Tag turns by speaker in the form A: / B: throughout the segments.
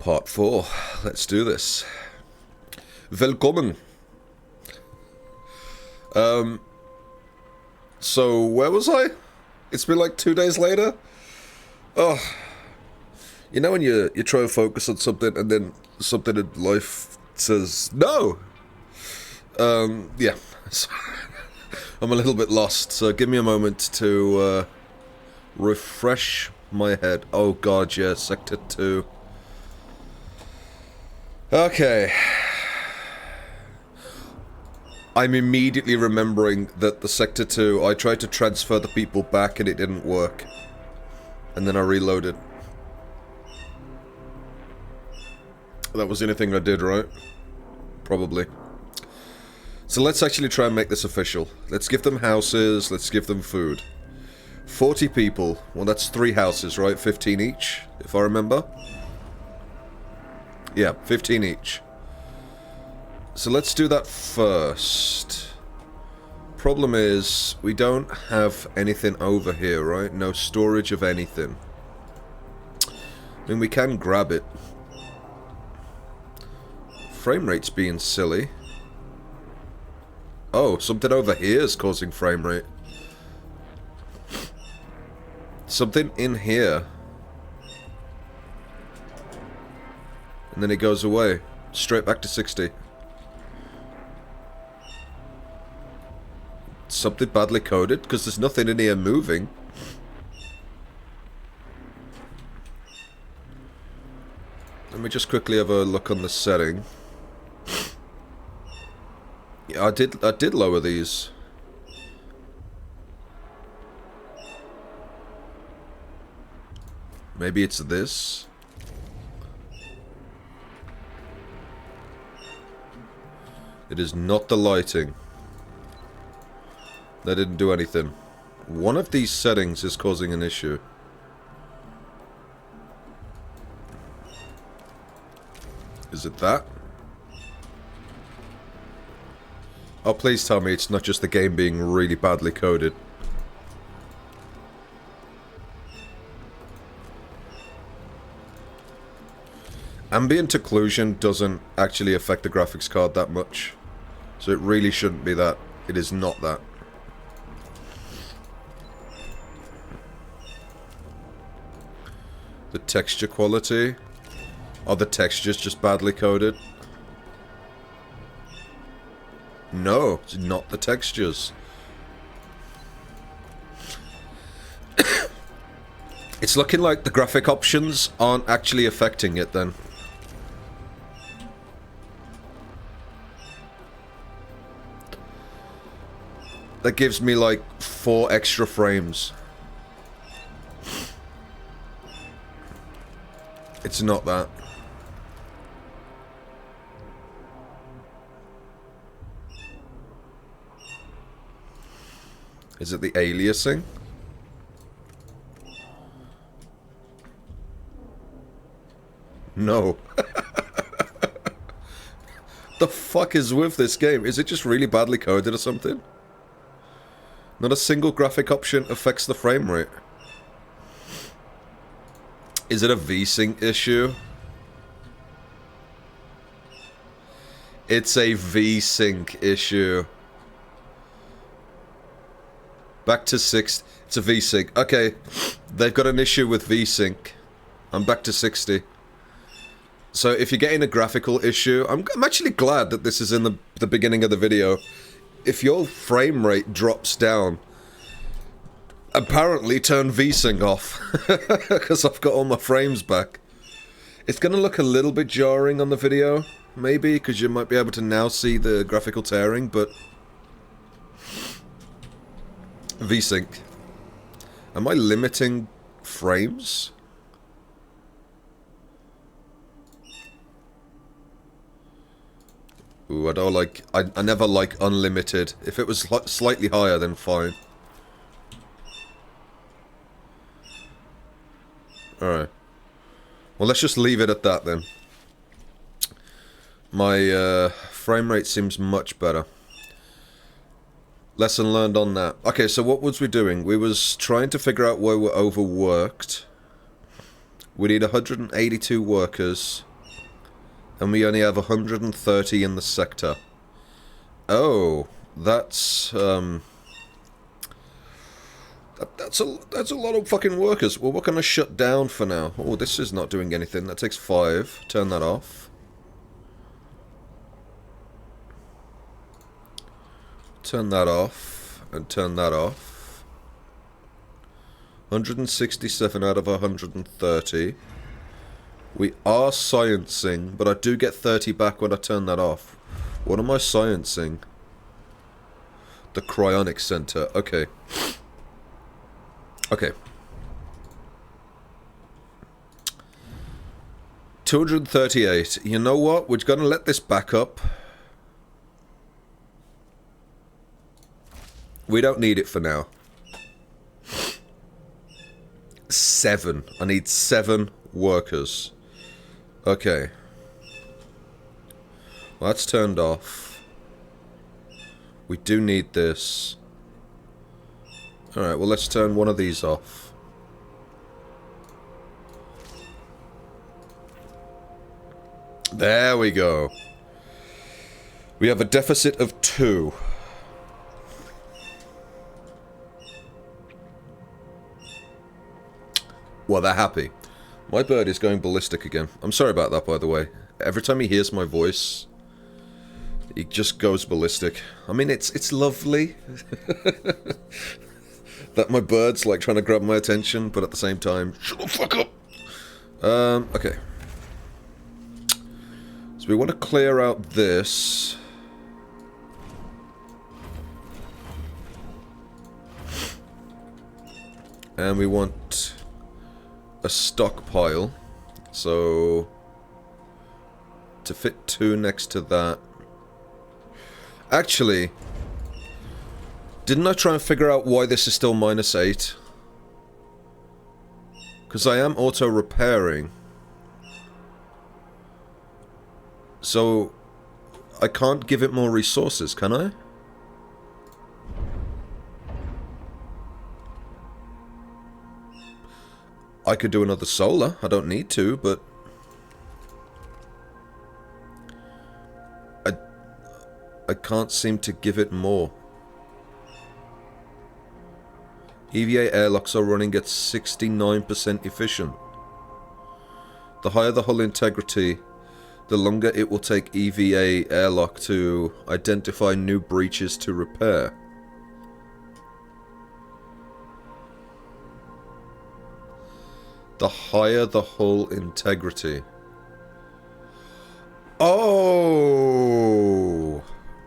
A: Part 4. Let's do this. Velkommen. So where was I? It's been like 2 days later? Oh. You know when you try to focus on something and then something in life says no? Yeah. I'm a little bit lost, so give me a moment to refresh my head. Oh god, yeah, Sector 2. Okay. I'm immediately remembering that the Sector 2, I tried to transfer the people back and it didn't work. And then I reloaded. That was the only thing I did, right? Probably. So let's actually try and make this official. Let's give them houses, let's give them food. 40 people. Well, that's 3 houses, right? 15 each, if I remember. Yeah, 15 each. So let's do that first. Problem is, we don't have anything over here, right? No storage of anything. I mean, we can grab it. Frame rate's being silly. Oh, something over here is causing frame rate. Something in here. And then it goes away. Straight back to 60. Something badly coded, because there's nothing in here moving. Let me just quickly have a look on the setting. Yeah, I did lower these. Maybe it's this. It is not the lighting. That didn't do anything. One of these settings is causing an issue. Is it that? Oh, please tell me it's not just the game being really badly coded. Ambient occlusion doesn't actually affect the graphics card that much. So it really shouldn't be that. It is not that. The texture quality. Are the textures just badly coded? No, it's not the textures. It's looking like the graphic options aren't actually affecting it then. That gives me like 4 extra frames. It's not that. Is it the aliasing? No. The fuck is with this game? Is it just really badly coded or something? Not a single graphic option affects the frame rate. Is it a VSync issue? It's a VSync issue. Back to 6. It's a VSync. Okay, they've got an issue with VSync. I'm back to 60. So if you're getting a graphical issue, I'm actually glad that this is in the beginning of the video. If your frame rate drops down, apparently turn VSync off. Because I've got all my frames back. It's going to look a little bit jarring on the video, maybe, because you might be able to now see the graphical tearing, but... VSync. Am I limiting frames? Ooh, I don't like... I never like unlimited. If it was slightly higher, then fine. Alright. Well, let's just leave it at that, then. My frame rate seems much better. Lesson learned on that. Okay, so what was we doing? We was trying to figure out where we're overworked. We need 182 workers. And we only have 130 in the sector. Oh, that's that's a lot of fucking workers. Well, what can I shut down for now? Oh, this is not doing anything. That takes 5. Turn that off. Turn that off. And turn that off. 167 out of 130. We are sciencing, but I do get 30 back when I turn that off. What am I sciencing? The cryonic center. Okay. Okay. 238. You know what? We're gonna let this back up. We don't need it for now. 7. I need 7 workers. Okay. Well, that's turned off. We do need this. Alright, well, let's turn one of these off. There we go. We have a deficit of 2. Well, they're happy. My bird is going ballistic again. I'm sorry about that, by the way. Every time he hears my voice, he just goes ballistic. I mean, it's lovely that my bird's like trying to grab my attention, but at the same time, shut the fuck up. Okay. So we want to clear out this. And we want a stockpile. So to fit 2 next to that. Actually, didn't I try and figure out why this is still -8? Because I am auto-repairing. So I can't give it more resources, can I? I could do another solar. I don't need to, but I can't seem to give it more. EVA airlocks are running at 69% efficient. The higher the hull integrity, the longer it will take EVA airlock to identify new breaches to repair. The higher the hull integrity. Oh!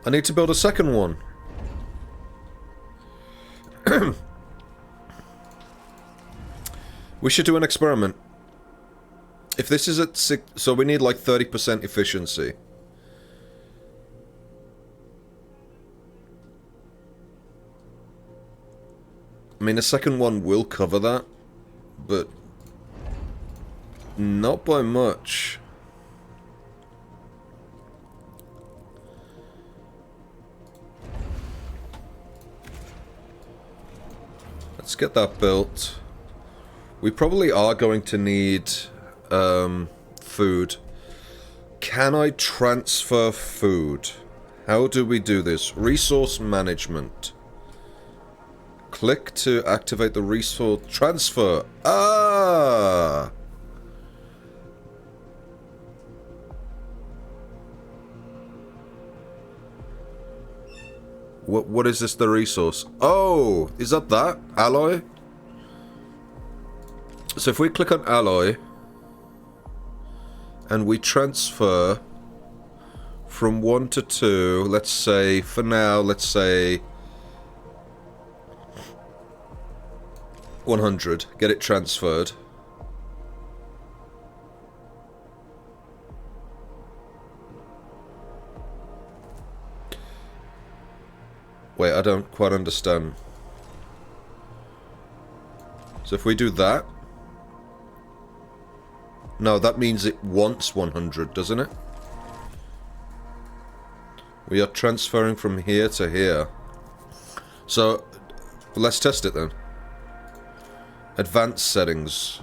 A: I need to build a second one. We should do an experiment. If this is at 6... So we need like 30% efficiency. I mean, a second one will cover that. But not by much. Let's get that built. We probably are going to need food. Can I transfer food? How do we do this? Resource management. Click to activate the resource transfer. Ah! What is this, the resource? Oh, is that alloy? So if we click on alloy and we transfer from 1 to 2, let's say, for now, let's say 100, get it transferred. Wait, I don't quite understand. So if we do that... No, that means it wants 100, doesn't it? We are transferring from here to here. So, let's test it then. Advanced settings.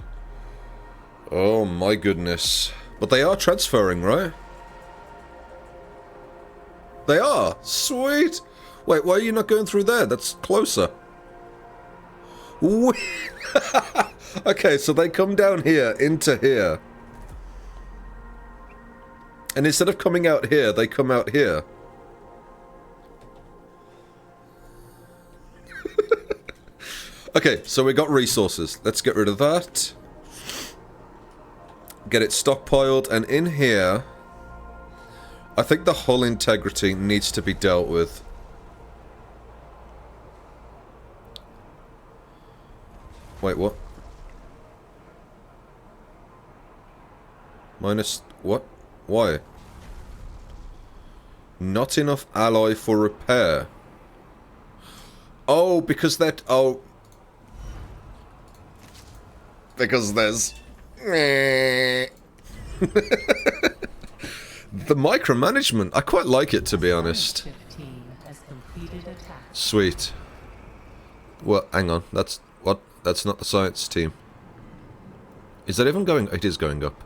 A: Oh my goodness. But they are transferring, right? They are? Sweet! Wait, why are you not going through there? That's closer. Okay, so they come down here, into here. And instead of coming out here, they come out here. Okay, so we got resources. Let's get rid of that. Get it stockpiled, and in here... I think the hull integrity needs to be dealt with. Wait, what? Minus... what? Why? Not enough alloy for repair. Oh, because that... oh... because there's... the micromanagement. I quite like it, to be honest. Sweet. Well, hang on. That's... what? That's not the science team. Is that even going... it is going up.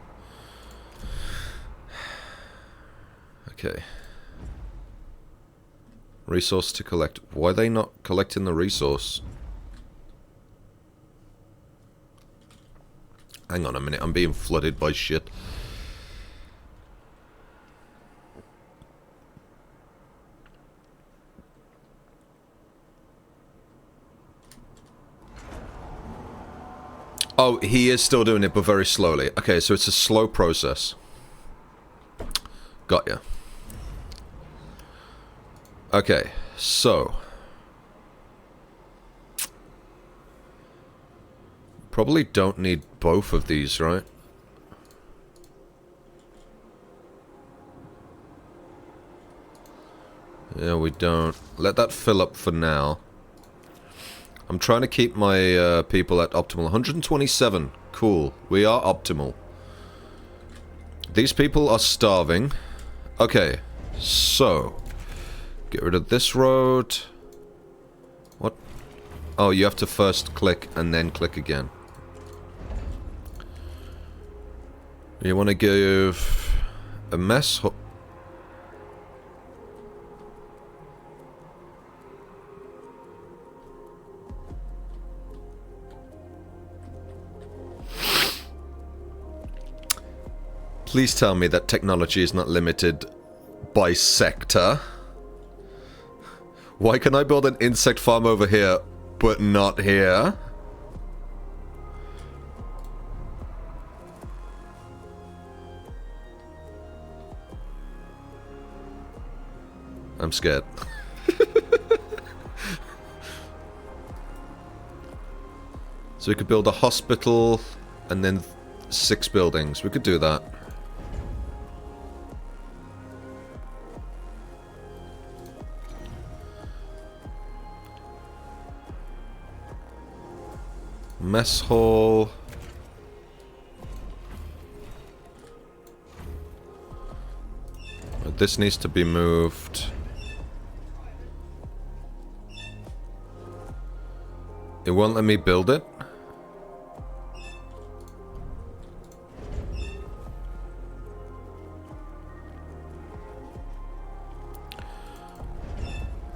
A: Okay. Resource to collect. Why are they not collecting the resource? Hang on a minute, I'm being flooded by shit. Oh, he is still doing it, but very slowly. Okay, so it's a slow process. Got ya. Okay, so... probably don't need both of these, right? Yeah, we don't. Let that fill up for now. I'm trying to keep my people at optimal. 127. Cool. We are optimal. These people are starving. Okay, so... get rid of this road. What? Oh, you have to first click and then click again. You want to give a mess... Please tell me that technology is not limited by sector. Why can I build an insect farm over here, but not here? I'm scared. So we could build a hospital and then 6 buildings. We could do that. Mess hall. This needs to be moved. It won't let me build it.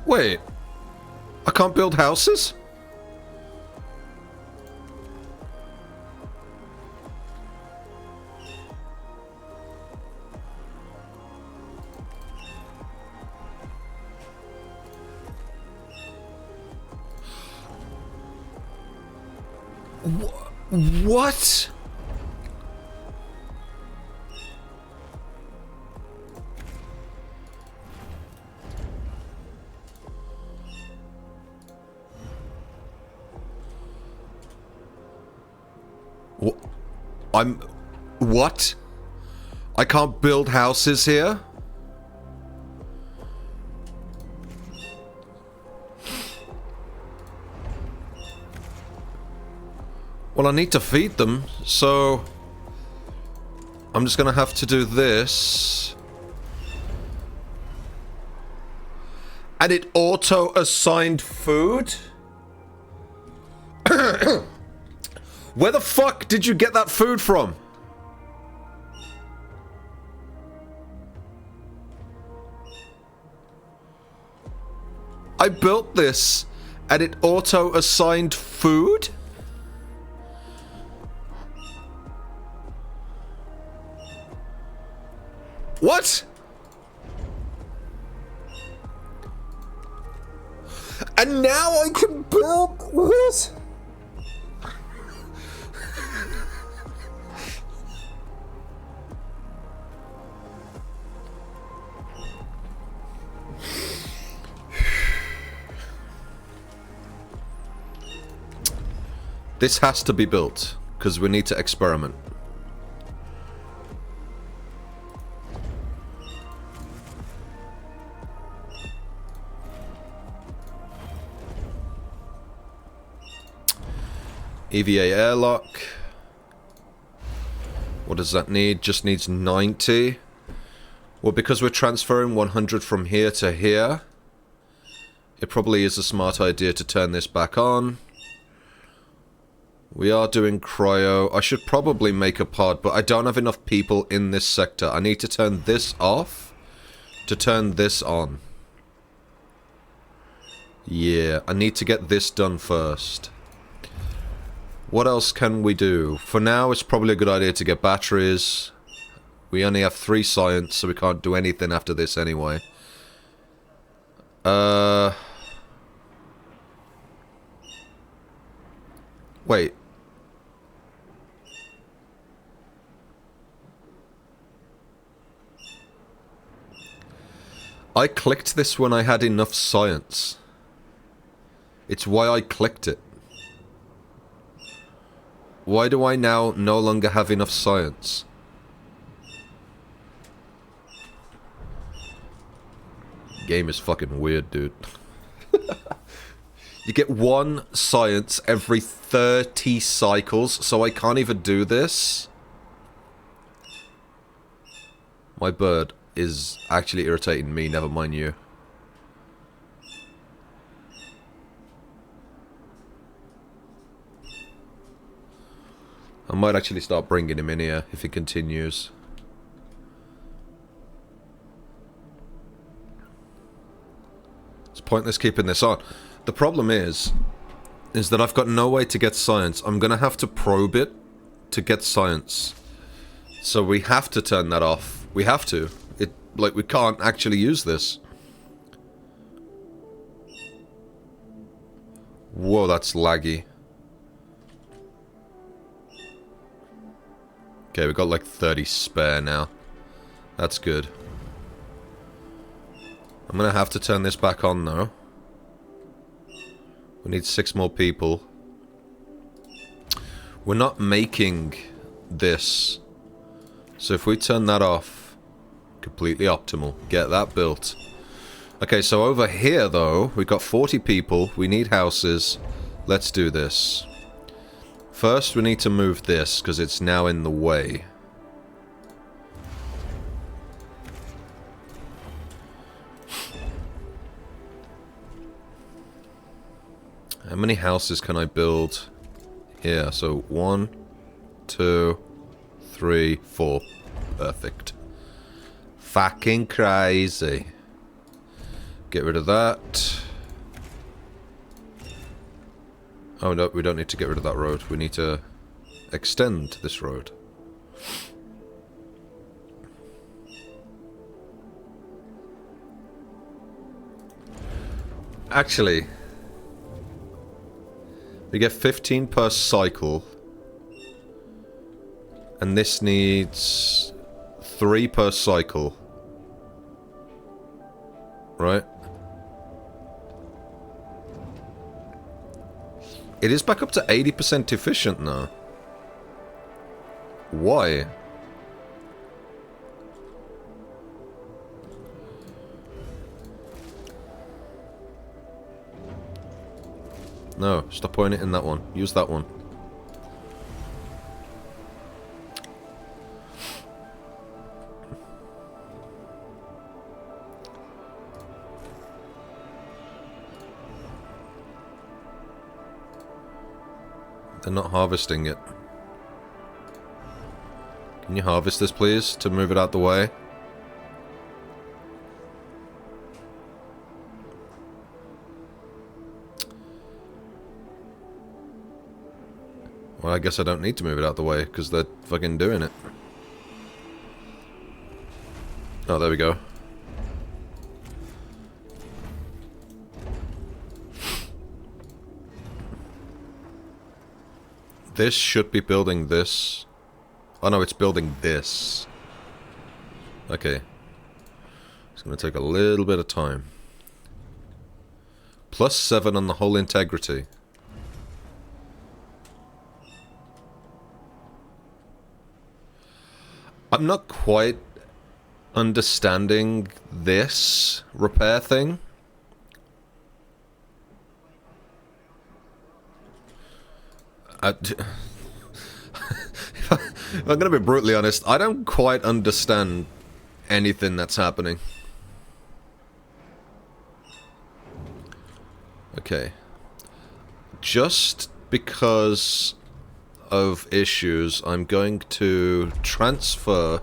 A: Wait. I can't build houses? What? What? I can't build houses here? Well, I need to feed them, so... I'm just gonna have to do this. And it auto-assigned food? Where the fuck did you get that food from? I built this and it auto-assigned food? What? And now I can build this? This has to be built, because we need to experiment. EVA airlock. What does that need? Just needs 90. Well, because we're transferring 100 from here to here, it probably is a smart idea to turn this back on. We are doing cryo. I should probably make a pod, but I don't have enough people in this sector. I need to turn this off to turn this on. Yeah, I need to get this done first. What else can we do? For now, it's probably a good idea to get batteries. We only have 3 science, so we can't do anything after this anyway. Wait. I clicked this when I had enough science. It's why I clicked it. Why do I now no longer have enough science? Game is fucking weird, dude. You get 1 science every 30 cycles, so I can't even do this. My bird is actually irritating me, never mind you. I might actually start bringing him in here if he continues. It's pointless keeping this on. The problem is that I've got no way to get science. I'm gonna have to probe it to get science. So we have to turn that off. We have to. Like, we can't actually use this. Whoa, that's laggy. Okay, we've got like 30 spare now. That's good. I'm gonna have to turn this back on though. We need 6 more people. We're not making this. So if we turn that off, completely optimal. Get that built. Okay, so over here though, we've got 40 people. We need houses. Let's do this. First, we need to move this, because it's now in the way. How many houses can I build here? So 1, 2, 3, 4. Perfect. Fucking crazy. Get rid of that. Oh no, we don't need to get rid of that road. We need to extend this road. Actually, we get 15 per cycle. And this needs 3 per cycle. Right? It is back up to 80% efficient now. Why? No, stop putting it in that one. Use that one. They're not harvesting it. Can you harvest this, please, to move it out the way? I guess I don't need to move it out the way, because they're fucking doing it. Oh, there we go. This should be building this. Oh no, it's building this. Okay. It's going to take a little bit of time. +7 on the whole integrity. I'm not quite understanding this repair thing. If I'm going to be brutally honest, I don't quite understand anything that's happening. Okay. Just because of issues, I'm going to transfer...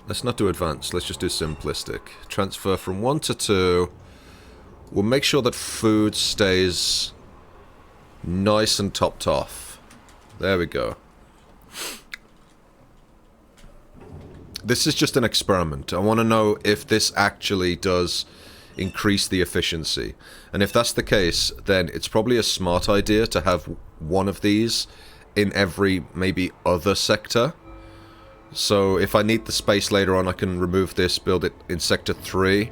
A: Let's not do advanced, let's just do simplistic. Transfer from 1 to 2. We'll make sure that food stays nice and topped off. There we go. This is just an experiment. I want to know if this actually does increase the efficiency. And if that's the case, then it's probably a smart idea to have one of these in every maybe other sector. So if I need the space later on, I can remove this, build it in Sector 3,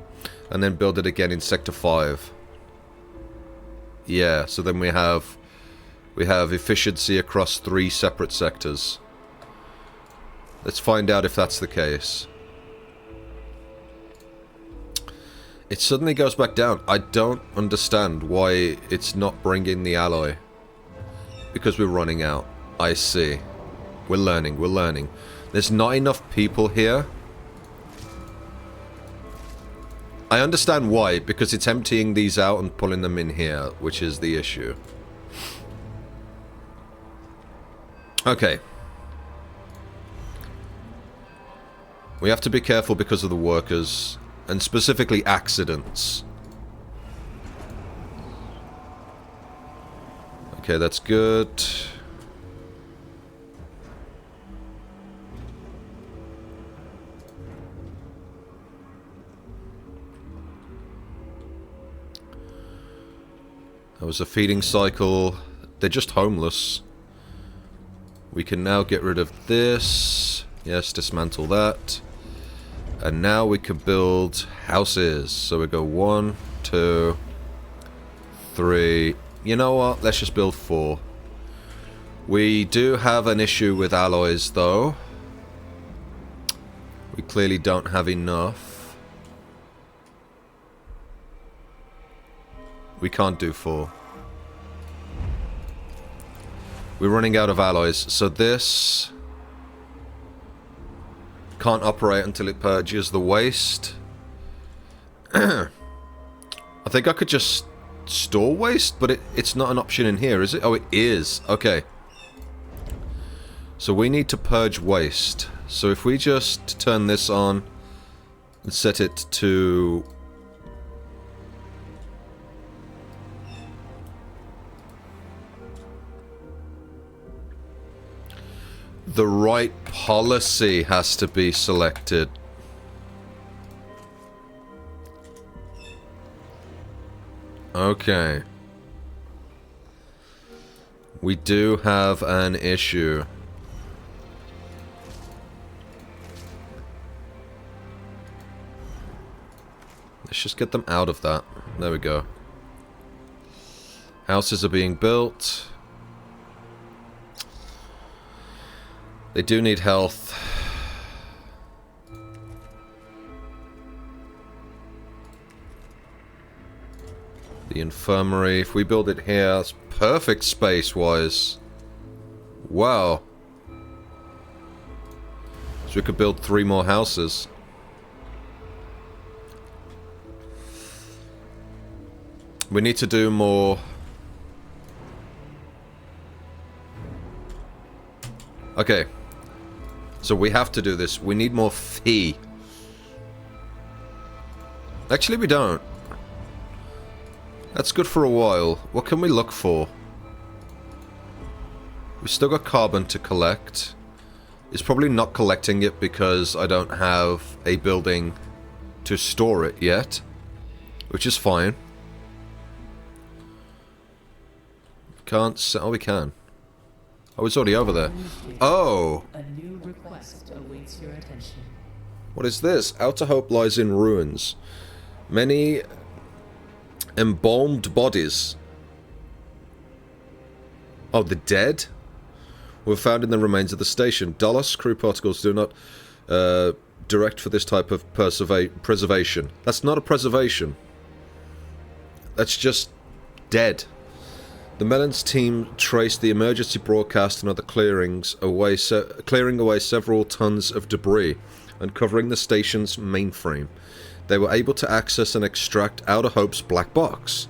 A: and then build it again in Sector 5. Yeah, so then we have efficiency across 3 separate sectors. Let's find out if that's the case. It suddenly goes back down. I don't understand why it's not bringing the alloy. Because we're running out. I see. We're learning, we're learning. There's not enough people here. I understand why, because it's emptying these out and pulling them in here, which is the issue. Okay. We have to be careful because of the workers, and specifically accidents. Okay, that's good. That was a feeding cycle. They're just homeless. We can now get rid of this. Yes, dismantle that. And now we can build houses. So we go 1, 2, 3. You know what? Let's just build 4. We do have an issue with alloys, though. We clearly don't have enough. We can't do 4. We're running out of alloys, so this can't operate until it purges the waste. I think I could just store waste, but it's not an option in here, is it? Oh, it is. Okay. So we need to purge waste. So if we just turn this on and set it to... The right policy has to be selected. Okay. We do have an issue. Let's just get them out of that. There we go. Houses are being built. They do need health. The infirmary, if we build it here, it's perfect space-wise. Wow. So we could build 3 more houses. We need to do more... Okay. So we have to do this. We need more fee. Actually, we don't. That's good for a while. What can we look for? We still got carbon to collect. It's probably not collecting it because I don't have a building to store it yet, which is fine. Can't. Oh, we can. Oh, it's already over there. Oh.
B: A new request awaits your attention.
A: What is this? Outer Hope lies in ruins. Many embalmed bodies. Oh, the dead? Were found in the remains of the station. Dallas crew particles do not direct for this type of preservation. That's not a preservation. That's just dead. The Mellon's team traced the emergency broadcast and other clearings away, clearing away several tons of debris, uncovering the station's mainframe. They were able to access and extract Outer Hope's black box.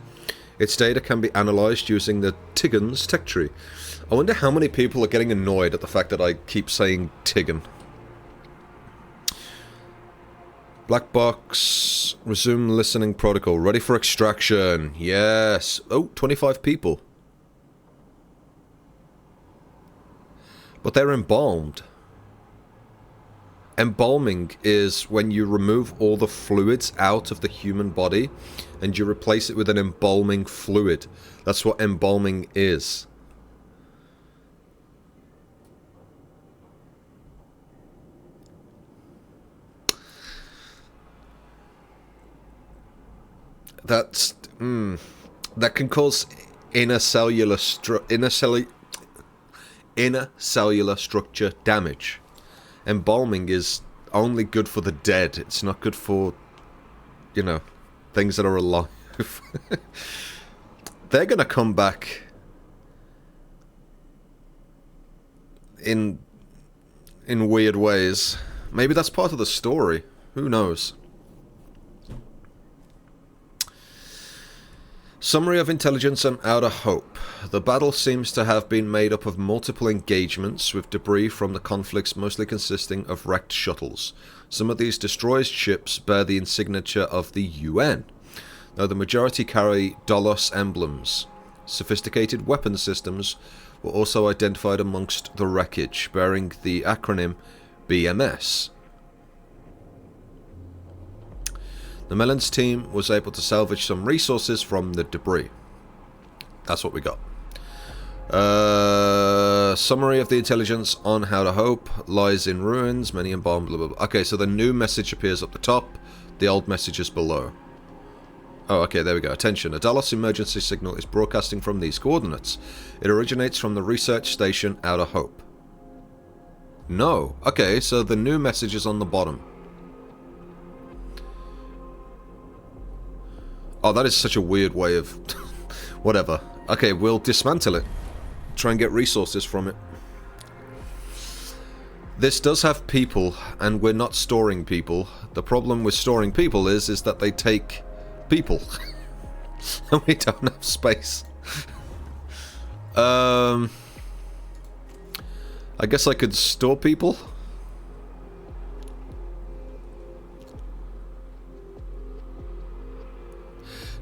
A: Its data can be analysed using the Tiggan's tech tree. I wonder how many people are getting annoyed at the fact that I keep saying Tiggan. Black box. Resume listening protocol. Ready for extraction. Yes. Oh, 25 people. But they're embalmed. Embalming is when you remove all the fluids out of the human body and you replace it with an embalming fluid. That's what embalming is. That's that can cause inner cellular structure damage. Embalming is only good for the dead. It's not good for, you know, things that are alive. They're gonna come back in weird ways. Maybe that's part of the story. Who knows? Summary of Intelligence and Outer Hope. The battle seems to have been made up of multiple engagements, with debris from the conflicts mostly consisting of wrecked shuttles. Some of these destroyed ships bear the insignia of the UN, though the majority carry Dolos emblems. Sophisticated weapon systems were also identified amongst the wreckage, bearing the acronym BMS. The Mellon's team was able to salvage some resources from the debris. That's what we got. Summary of the intelligence on Outer Hope. Lies in ruins, many embalmed, blah, blah, blah. Okay, so the new message appears up the top. The old message is below. Oh, okay, there we go. Attention. A Dallas emergency signal is broadcasting from these coordinates. It originates from the research station Outer Hope. No. Okay, so the new message is on the bottom. Oh, that is such a weird way of... Whatever. Okay, we'll dismantle it. Try and get resources from it. This does have people, and we're not storing people. The problem with storing people is that they take people. And we don't have space. I guess I could store people.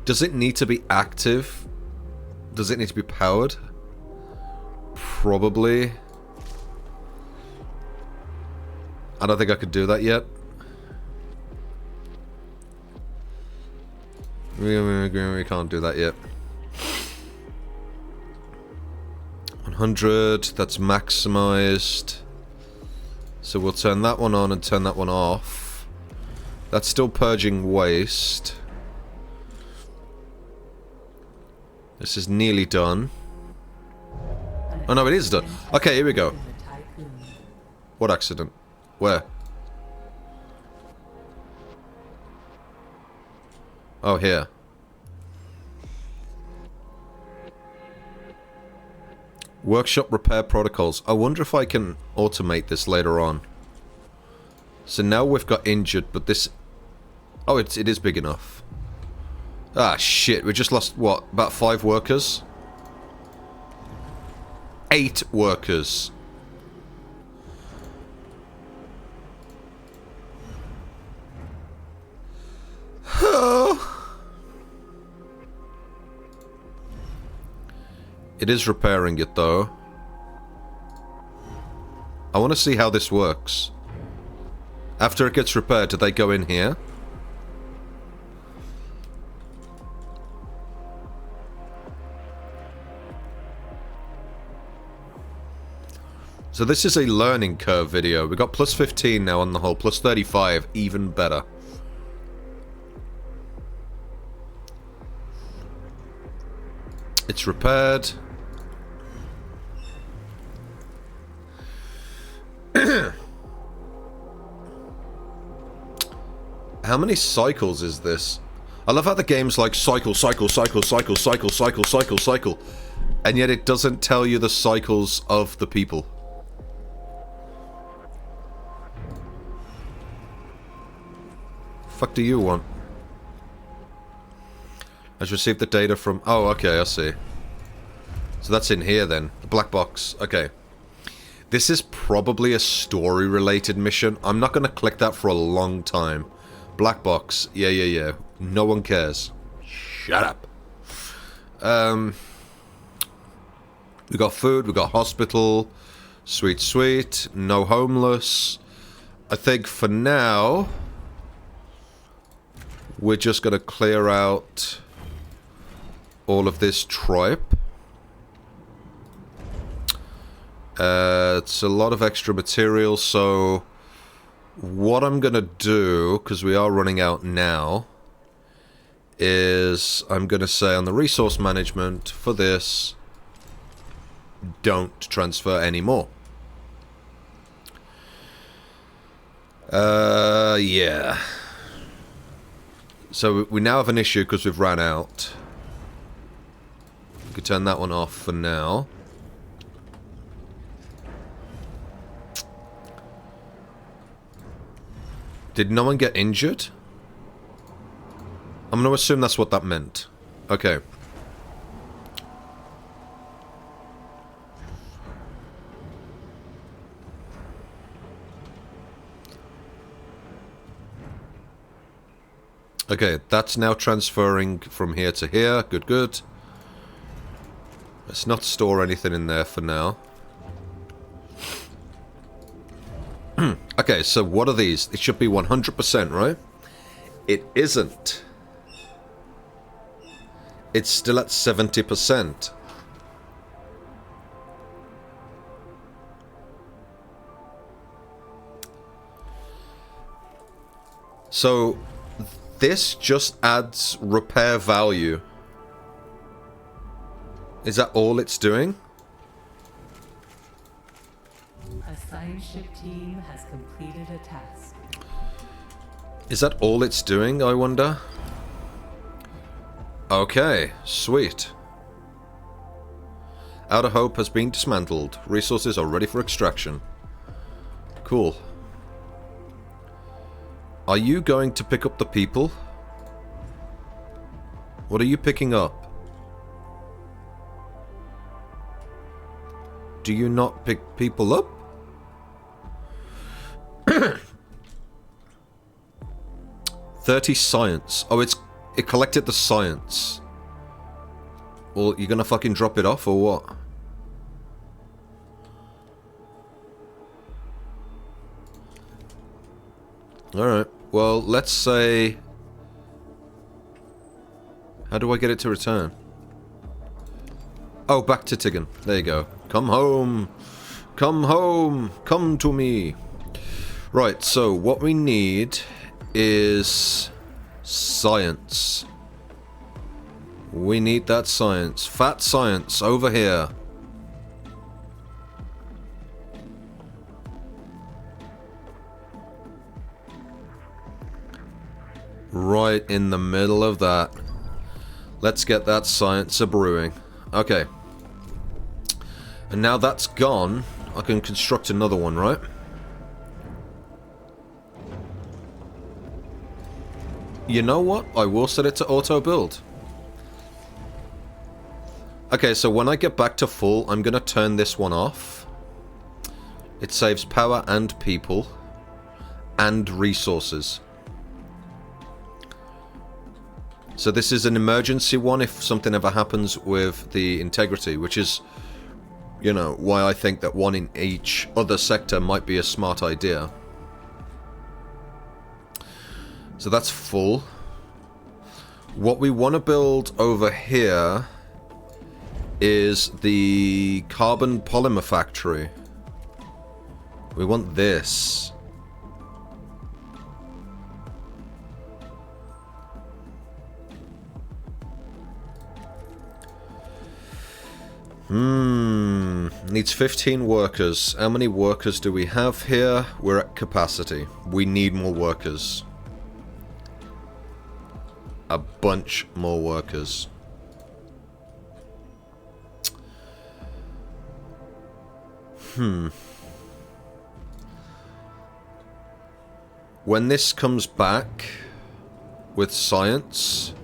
A: Does it need to be active? Does it need to be powered? Probably. I don't think I could do that yet. We can't do that yet. 100, that's maximized. So we'll turn that one on and turn that one off. That's still purging waste. This is nearly done. Oh no, it is done. Okay, here we go. What accident? Where? Oh, here. Workshop repair protocols. I wonder if I can automate this later on. So now we've got injured, but this... Oh, it is big enough. Ah, shit. We just lost, what, about 5 workers? 8 workers. It is repairing it, though. I want to see how this works. After it gets repaired, do they go in here? So this is a learning curve video. We got plus 15 now on the whole, plus 35, even better. It's repaired. How many cycles is this? I love how the game's like cycle, cycle, cycle, cycle, cycle, cycle, cycle, cycle, and yet it doesn't tell you the cycles of the people. Fuck do you want? Has received the data from... Oh, okay, I see. So that's in here then. The black box. Okay. This is probably a story-related mission. I'm not going to click that for a long time. Black box. Yeah, yeah, yeah. No one cares. Shut up. We got food. We got hospital. Sweet, sweet. No homeless. I think for now... we're just going to clear out all of this tripe. It's a lot of extra material, so what I'm going to do, because we are running out now, is I'm going to say on the resource management for this, don't transfer anymore. Yeah. So we now have an issue because we've ran out. We could turn that one off for now. Did no one get injured? I'm going to assume that's what that meant. Okay. Okay, that's now transferring from here to here. Good, good. Let's not store anything in there for now. Okay, so what are these? It should be 100%, right? It isn't. It's still at 70%. So... this just adds repair value. Is that all it's doing?
B: A science ship team has completed a task.
A: Is that all it's doing, I wonder? Okay, sweet. Outer Hope has been dismantled. Resources are ready for extraction. Cool. Are you going to pick up the people? What are you picking up? Do you not pick people up? 30 science. Oh, it collected the science. Well, you're gonna fucking drop it off or what? Alright, well, let's say... how do I get it to return? Oh, back to Tigan. There you go. Come home! Come home! Come to me! Right, so what we need is... science. We need that science. Fat science, over here. Right in the middle of that. Let's get that science a-brewing. Okay. And now that's gone, I can construct another one, right? You know what? I will set it to auto-build. Okay, so when I get back to full, I'm going to turn this one off. It saves power and people. And resources. So this is an emergency one if something ever happens with the integrity, which is, you know, why I think that one in each other sector might be a smart idea. So that's full. What we want to build over here is the carbon polymer factory. We want this. Needs 15 workers. How many workers do we have here? We're at capacity. We need more workers. A bunch more workers. When this comes back with science...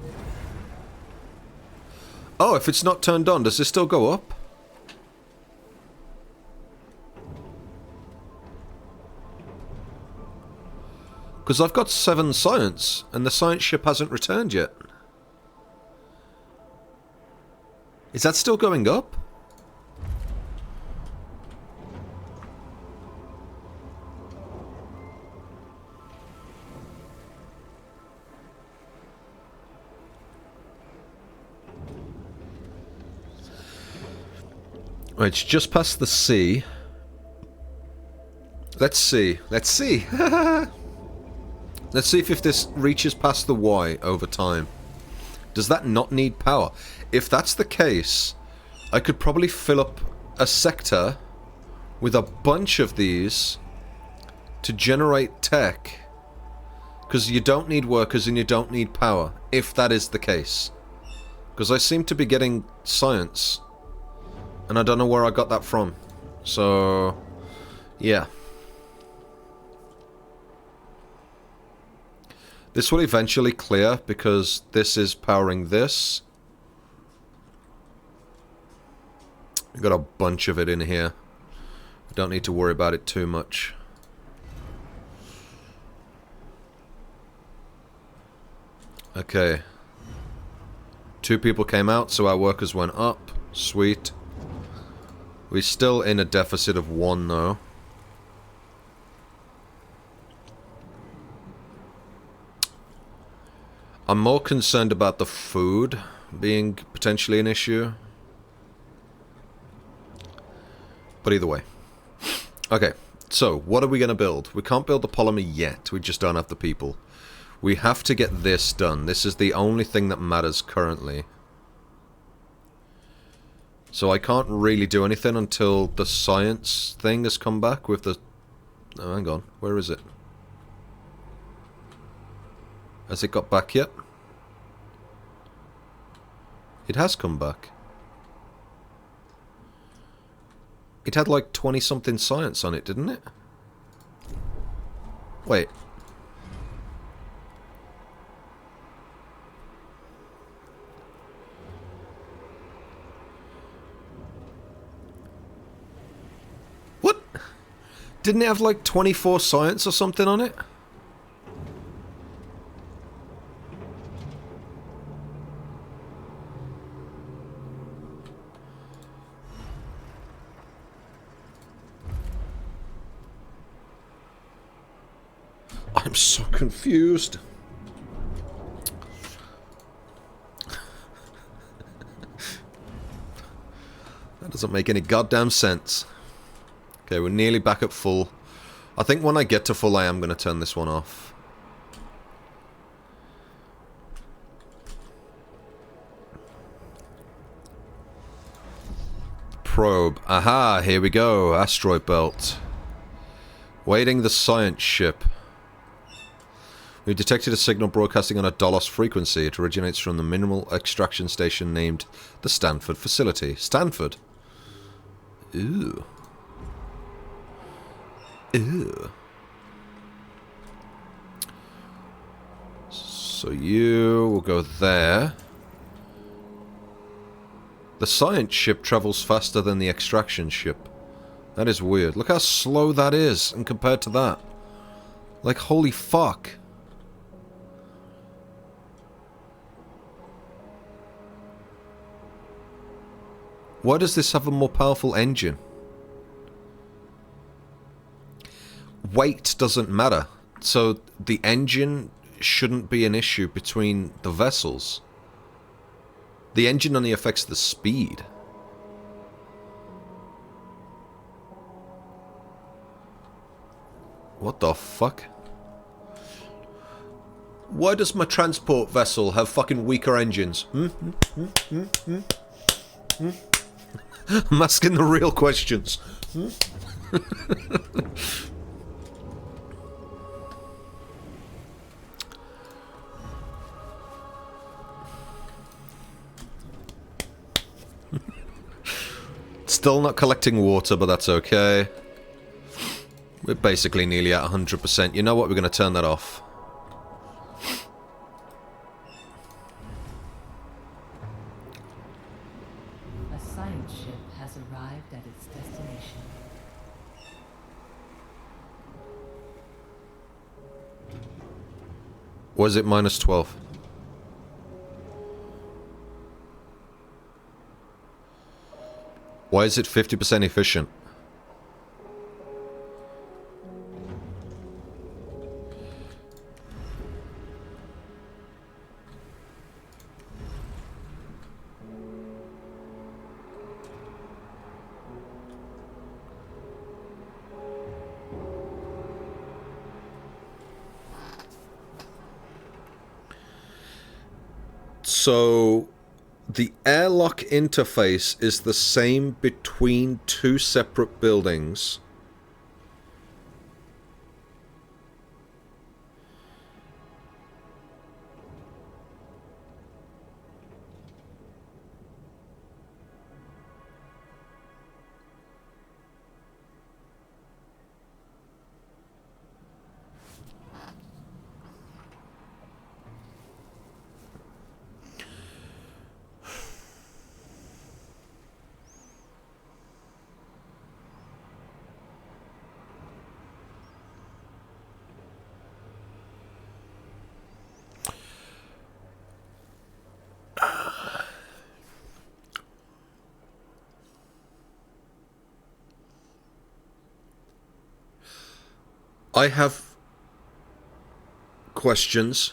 A: Oh, if it's not turned on, does this still go up? Because I've got 7 science, and the science ship hasn't returned yet. Is that still going up? Right, it's just past the C. Let's see. Let's see. Let's see if this reaches past the Y over time. Does that not need power? If that's the case, I could probably fill up a sector with a bunch of these to generate tech. Because you don't need workers and you don't need power, if that is the case. Because I seem to be getting science. And I don't know where I got that from. So, yeah. This will eventually clear because this is powering this. We've got a bunch of it in here. Don't need to worry about it too much. Okay. 2 people came out, so our workers went up. Sweet. We're still in a deficit of 1 though. I'm more concerned about the food being potentially an issue. But either way. Okay, so what are we going to build? We can't build the polymer yet. We just don't have the people. We have to get this done. This is the only thing that matters currently. So I can't really do anything until the science thing has come back with the... Oh, hang on. Where is it? Has it got back yet? It has come back. It had like 20-something science on it, didn't it? Wait. What? Didn't it have like 24 science or something on it? I'm so confused. That doesn't make any goddamn sense. Okay, we're nearly back at full. I think when I get to full, I am going to turn this one off. Probe. Aha, here we go. Asteroid belt. Waiting the science ship. We've detected a signal broadcasting on a Dolos frequency. It originates from the mineral extraction station named the Stanford facility. Stanford? Ooh. Ooh. So you will go there. The science ship travels faster than the extraction ship. That is weird. Look how slow that is and compared to that. Like, holy fuck. Why does this have a more powerful engine? Weight doesn't matter. So the engine shouldn't be an issue between the vessels. The engine only affects the speed. What the fuck? Why does my transport vessel have fucking weaker engines? I'm asking the real questions. Still not collecting water, but that's okay. We're basically nearly at 100%. You know what? We're going to turn that off.
B: A science ship has arrived at its destination.
A: Was it -12? Why is it 50% efficient? So the airlock interface is the same between two separate buildings. I have questions.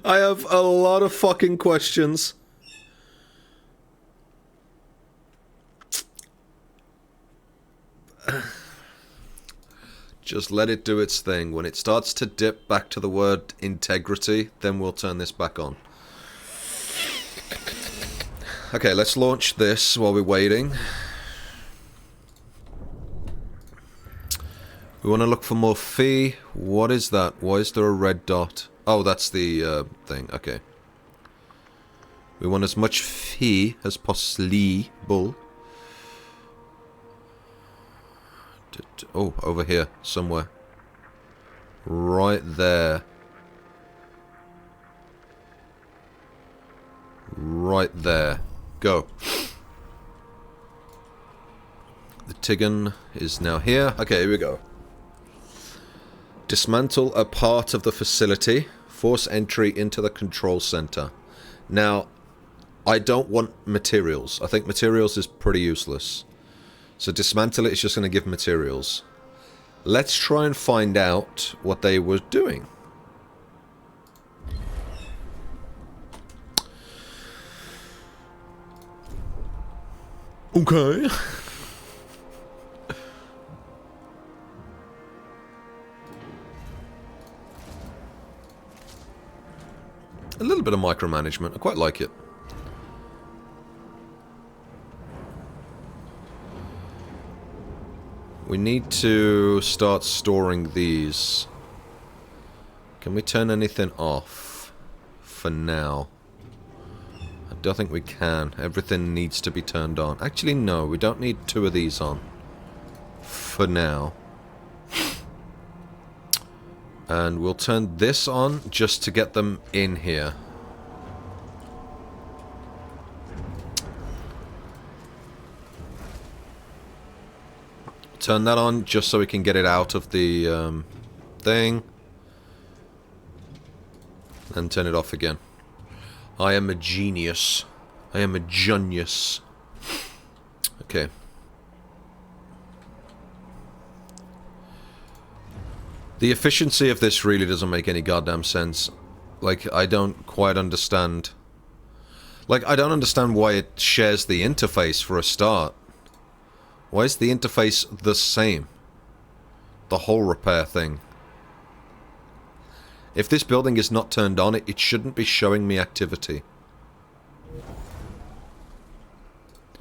A: I have a lot of fucking questions. Just let it do its thing. When it starts to dip back to the word integrity, then we'll turn this back on. Okay, let's launch this while we're waiting. We want to look for more phi. What is that? Why is there a red dot? Oh, that's the thing. Okay. We want as much phi as possible. Oh, over here somewhere. Right there. Right there. Go. The Tigan is now here. Okay, here we go. Dismantle a part of the facility. Force entry into the control center. Now, I don't want materials. I think materials is pretty useless. So dismantle it is just going to give materials. Let's try and find out what they were doing. Okay. A little bit of micromanagement. I quite like it. We need to start storing these. Can we turn anything off for now? I don't think we can. Everything needs to be turned on. Actually, no. We don't need two of these on. For now. And we'll turn this on just to get them in here. Turn that on just so we can get it out of the thing. and turn it off again. I am a genius. I am a genius. Okay. The efficiency of this really doesn't make any goddamn sense. Like, I don't quite understand. Like, I don't understand why it shares the interface for a start. Why is the interface the same? The whole repair thing. If this building is not turned on, it shouldn't be showing me activity.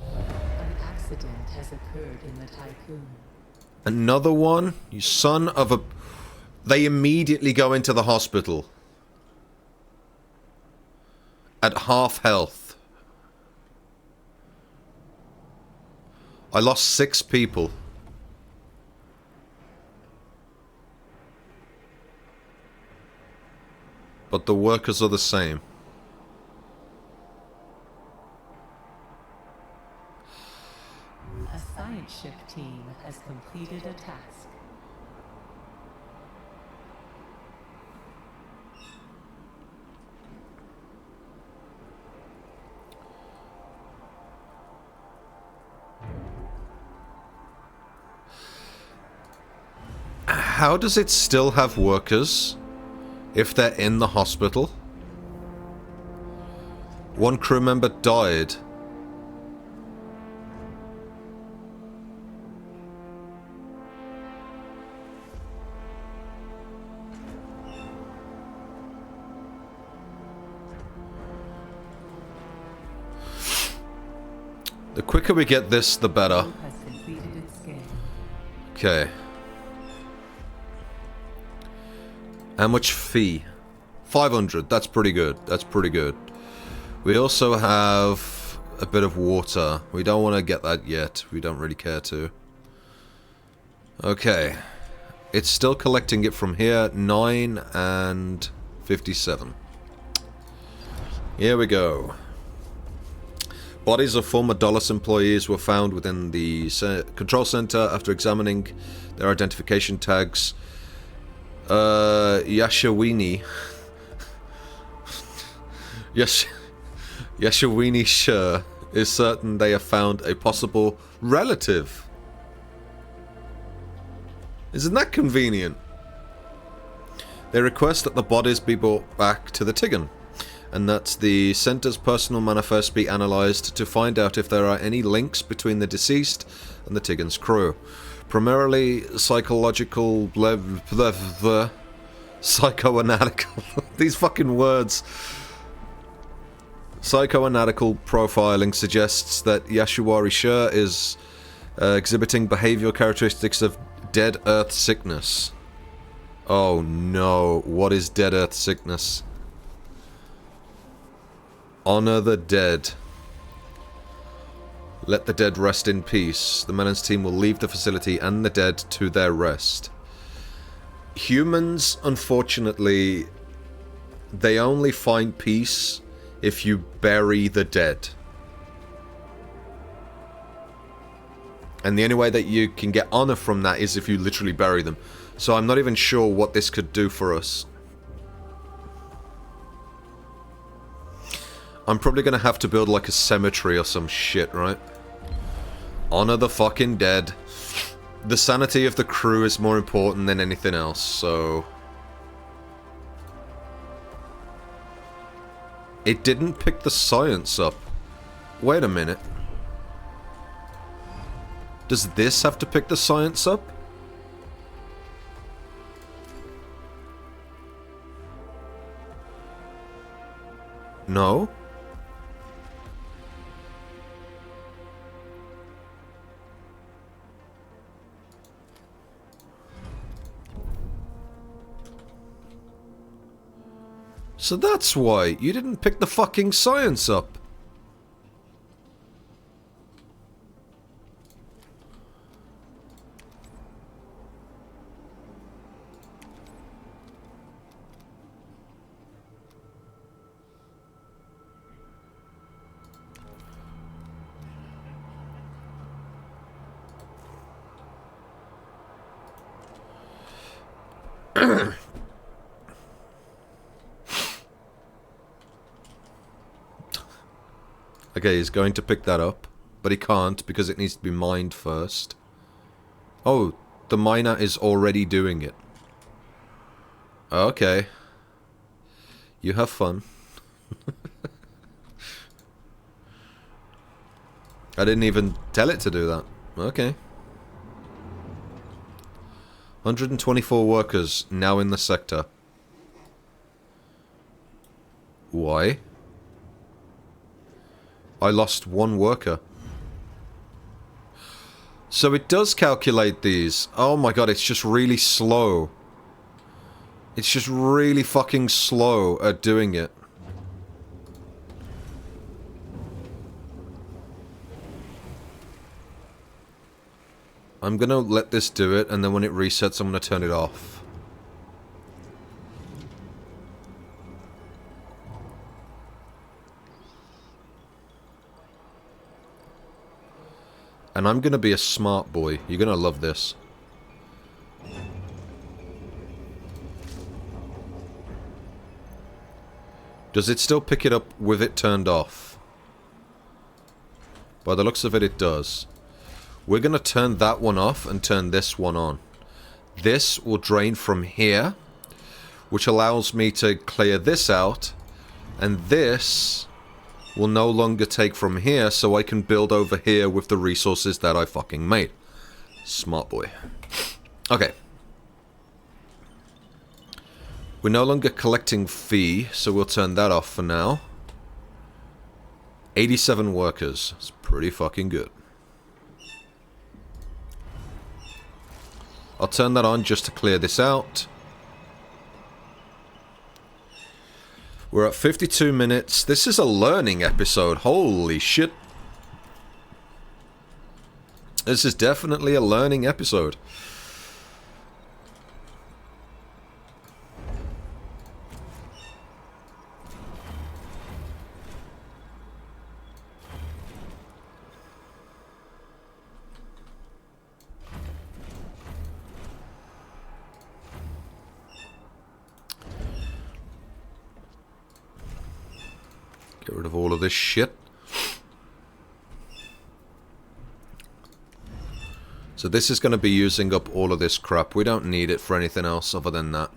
B: An accident has occurred in the Tycoon.
A: Another one? You son of a... They immediately go into the hospital. At half health. I lost 6 people. But the workers are the same.
B: A science ship team has completed a task.
A: How does it still have workers if they're in the hospital? One crew member died. The quicker we get this, the better.
B: Has completed its game.
A: Okay. How much fee? 500. That's pretty good. That's pretty good. We also have a bit of water. We don't want to get that yet. We don't really care to. Okay. It's still collecting it from here. 9 and 57. Here we go. Bodies of former Dulles employees were found within the control center after examining their identification tags. Yashawini. Yashawini Shur is certain they have found a possible relative. Isn't that convenient? They request that the bodies be brought back to the Tigan, and that the center's personal manifest be analysed to find out if there are any links between the deceased and the Tigan's crew. Primarily psychological, psychoanalytical, these fucking words. Psychoanalytical profiling suggests that Yashuari Shur is exhibiting behavioral characteristics of dead earth sickness. Oh no, what is dead earth sickness? Honor the dead. Let the dead rest in peace. The Melons team will leave the facility and the dead to their rest. Humans, unfortunately, they only find peace if you bury the dead. And the only way that you can get honor from that is if you literally bury them. So I'm not even sure what this could do for us. I'm probably going to have to build like a cemetery or some shit, right? Honor the fucking dead. The sanity of the crew is more important than anything else, so... It didn't pick the science up. Wait a minute. Does this have to pick the science up? No? So that's why you didn't pick the fucking science up. Okay, he's going to pick that up. But he can't because it needs to be mined first. Oh, the miner is already doing it. Okay. You have fun. I didn't even tell it to do that. Okay. 124 workers now in the sector. Why? I lost one worker. So it does calculate these. Oh my god, it's just really slow. It's just really fucking slow at doing it. I'm gonna let this do it, and then when it resets, I'm gonna turn it off. And I'm gonna be a smart boy. You're gonna love this. Does it still pick it up with it turned off? By the looks of it, it does. We're gonna turn that one off and turn this one on. This will drain from here, which allows me to clear this out, and this will no longer take from here, so I can build over here with the resources that I fucking made. Smart boy. Okay. We're no longer collecting fee, so we'll turn that off for now. 87 workers. It's pretty fucking good. I'll turn that on just to clear this out. We're at 52 minutes. This is a learning episode. Holy shit. This is definitely a learning episode. Get rid of all of this shit. So this is going to be using up all of this crap. We don't need it for anything else other than that.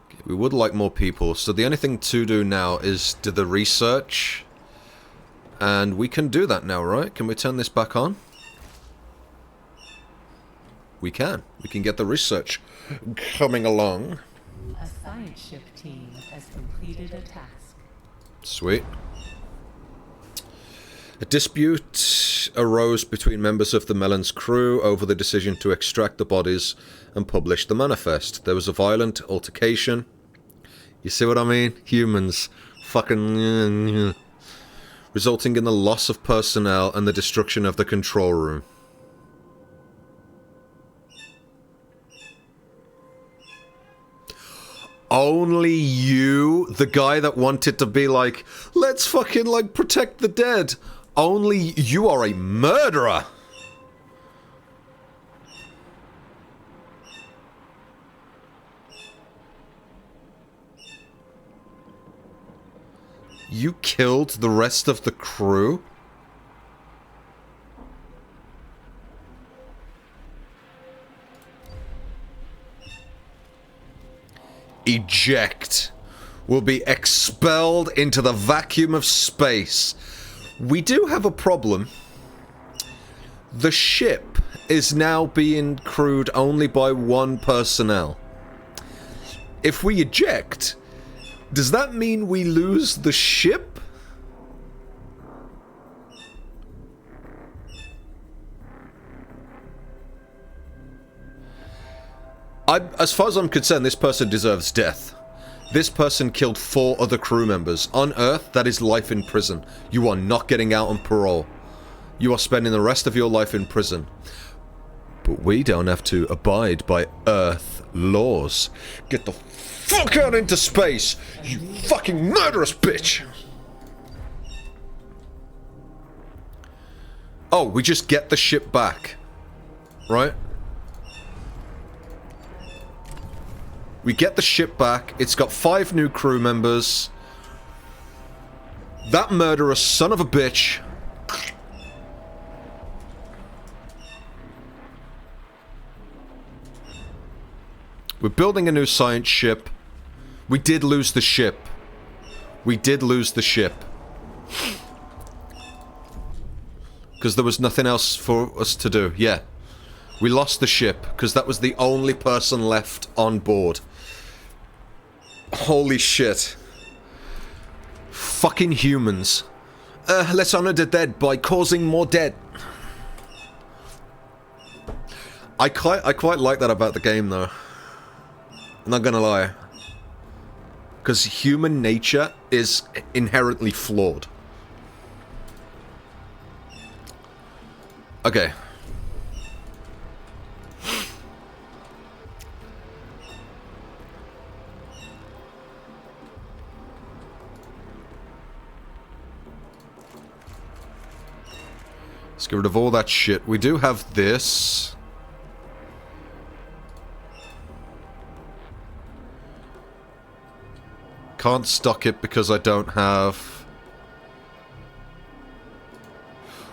A: Okay, we would like more people. So the only thing to do now is do the research. And we can do that now, right? Can we turn this back on? We can. We can get the research coming along.
B: A science ship team has completed a task.
A: Sweet. A dispute arose between members of the Melon's crew over the decision to extract the bodies and publish the manifest. There was a violent altercation. You see what I mean? Humans. Fucking... resulting in the loss of personnel and the destruction of the control room. Only you, the guy that wanted to be like, let's fucking, like, protect the dead. Only you are a murderer. You killed the rest of the crew? Eject. Will be expelled into the vacuum of space. We do have a problem. The ship is now being crewed only by one personnel. If we eject, does that mean we lose the ship? As far as I'm concerned, this person deserves death. This person killed 4 other crew members. On Earth, that is life in prison. You are not getting out on parole. You are spending the rest of your life in prison. But we don't have to abide by Earth laws. Get the fuck out into space, you fucking murderous bitch! Oh, we just get the ship back. Right? We get the ship back. It's got 5 new crew members. That murderous son of a bitch. We're building a new science ship. We did lose the ship. We did lose the ship. Because there was nothing else for us to do. Yeah. We lost the ship, because that was the only person left on board. Holy shit. Fucking humans. Let's honor the dead by causing more dead. I quite like that about the game, though. I'm not gonna lie. Because human nature is inherently flawed. Okay. Let's get rid of all that shit. We do have this. Can't stock it because I don't have...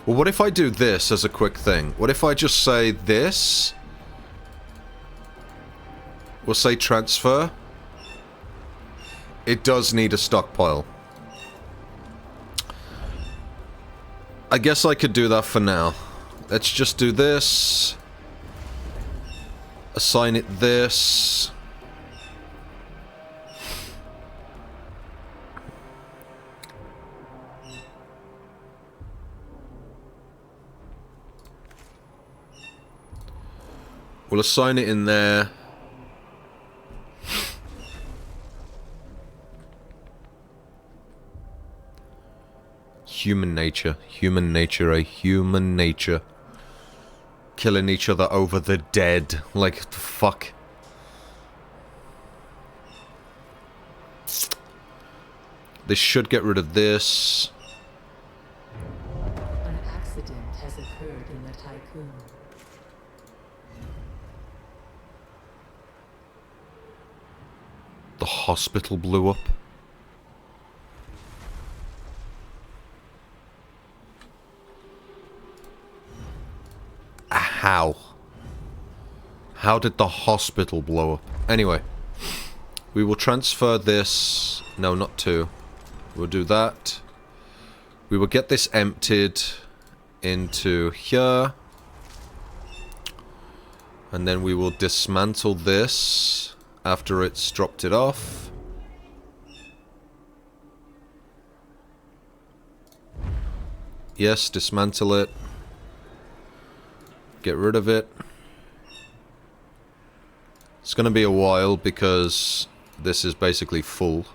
A: Well, what if I do this as a quick thing? What if I just say this? We'll say transfer. It does need a stockpile. I guess I could do that for now. Let's just do this. Assign it this. We'll assign it in there. Human nature, human nature. Killing each other over the dead. Like, fuck. This should get rid of this.
B: An accident has occurred in the Tycoon.
A: The hospital blew up. How? How did the hospital blow up? Anyway, we will transfer this. No, not two. We'll do that. We will get this emptied into here. And then we will dismantle this after it's dropped it off. Yes, dismantle it. Get rid of it. It's gonna be a while because this is basically full.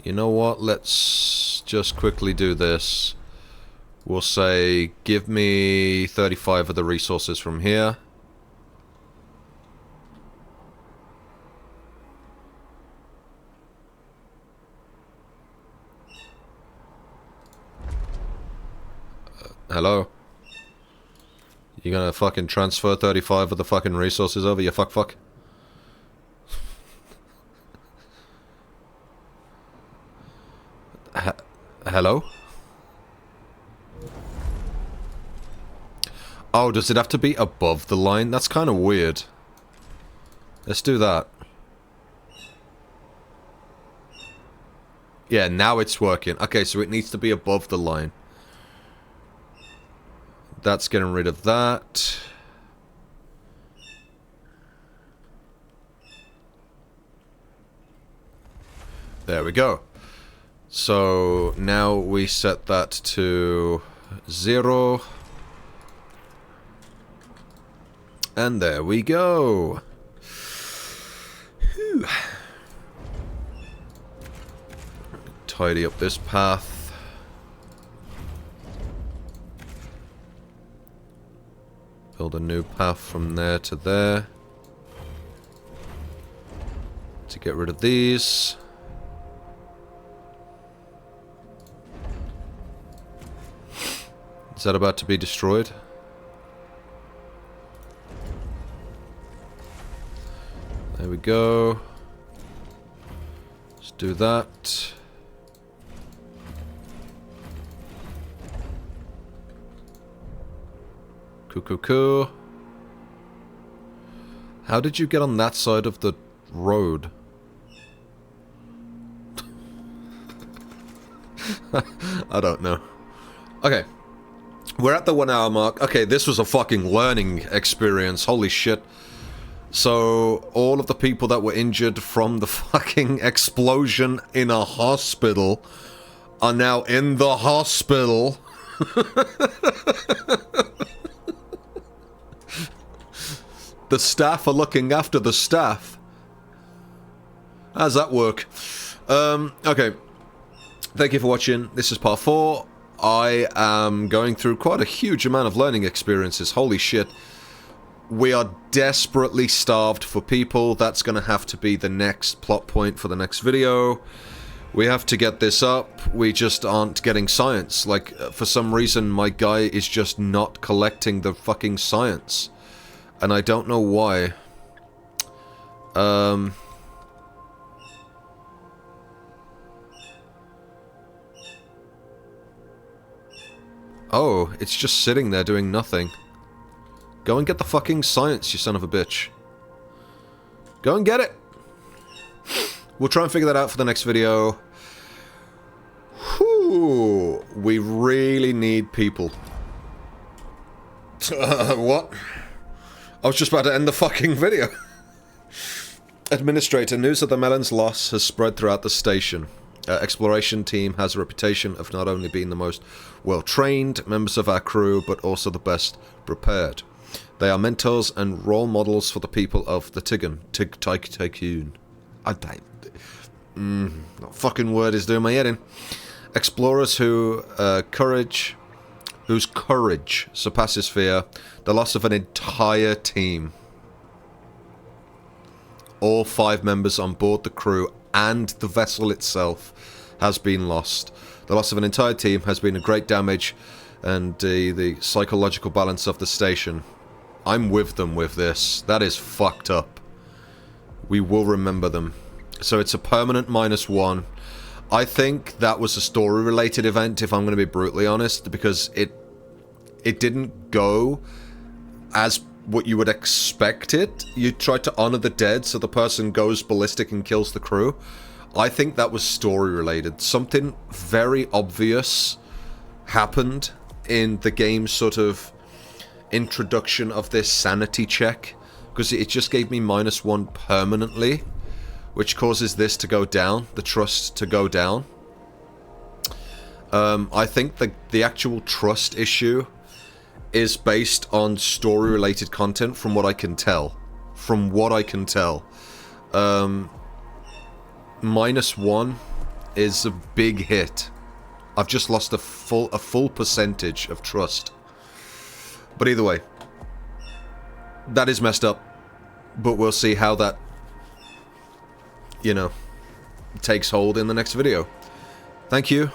A: You know what? Let's just quickly do this. We'll say, give me 35 of the resources from here. Hello? You gonna fucking transfer 35 of the fucking resources over, you fuck? Hello? Oh, does it have to be above the line? That's kind of weird. Let's do that. Yeah, now it's working. Okay, so it needs to be above the line. That's getting rid of that. There we go. So now we set that to 0. And there we go. Whew. Tidy up this path. Build a new path from there to there. To get rid of these. Is that about to be destroyed? There we go. Let's do that. Cool. How did you get on that side of the road? I don't know. Okay. We're at the 1 hour mark. Okay, this was a fucking learning experience. Holy shit. So, all of the people that were injured from the fucking explosion in a hospital are now in the hospital. The staff are looking after the staff. How does that work? Okay. Thank you for watching. This is part 4. I am going through quite a huge amount of learning experiences. Holy shit. We are desperately starved for people. That's going to have to be the next plot point for the next video. We have to get this up. We just aren't getting science. Like, for some reason, my guy is just not collecting the fucking science. And I don't know why. Oh, it's just sitting there doing nothing. Go and get the fucking science, you son of a bitch. Go and get it! We'll try and figure that out for the next video. Whew, we really need people. What? I was just about to end the fucking video. Administrator, news of the melon's loss has spread throughout the station. Exploration team has a reputation of not only being the most well-trained members of our crew, but also the best prepared. They are mentors and role models for the people of the Tycoon. That fucking word is doing my head in. Explorers whose courage surpasses fear. The loss of an entire team. All 5 members on board the crew and the vessel itself has been lost. The loss of an entire team has been a great damage, and the psychological balance of the station. I'm with them with this. That is fucked up. We will remember them. So it's a permanent -1. I think that was a story-related event, if I'm going to be brutally honest, because it didn't go as what you would expect it. You tried to honor the dead, so the person goes ballistic and kills the crew. I think that was story-related. Something very obvious happened in the game's sort of introduction of this sanity check, because it just gave me -1 permanently, which causes this to go down, the trust to go down. I think the actual trust issue is based on story-related content, from what I can tell. -1 is a big hit. I've just lost a full percentage of trust. But either way, that is messed up. But we'll see how that, you know, takes hold in the next video. Thank you.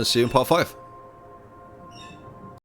A: See you in part 5.